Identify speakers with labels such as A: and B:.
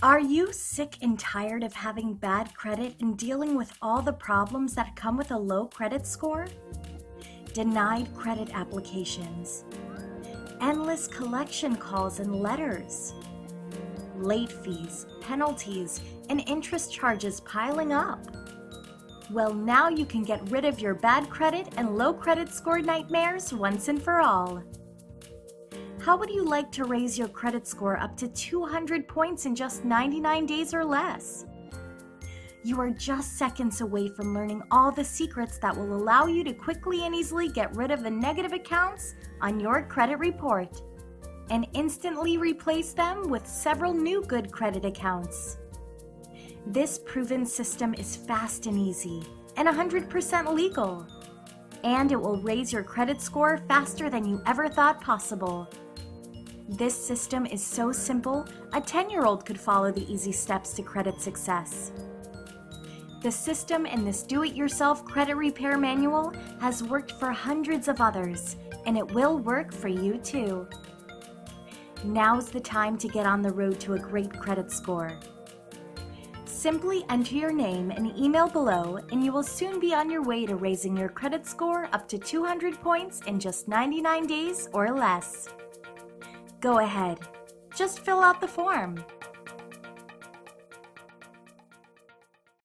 A: Are you sick and tired of having bad credit and dealing with all the problems that come with a low credit score? Denied credit applications, endless collection calls and letters, late fees, penalties, and interest charges piling up. Well, now you can get rid of your bad credit and low credit score nightmares once and for all. How would you like to raise your credit score up to 200 points in just 99 days or less? You are just seconds away from learning all the secrets that will allow you to quickly and easily get rid of the negative accounts on your credit report and instantly replace them with several new good credit accounts. This proven system is fast and easy and 100% legal, and it will raise your credit score faster than you ever thought possible. This system is so simple, a 10-year-old could follow the easy steps to credit success. The system in this do-it-yourself credit repair manual has worked for hundreds of others, and it will work for you too. Now's the time to get on the road to a great credit score. Simply enter your name and email below, and you will soon be on your way to raising your credit score up to 200 points in just 99 days or less. Go ahead, just fill out the form.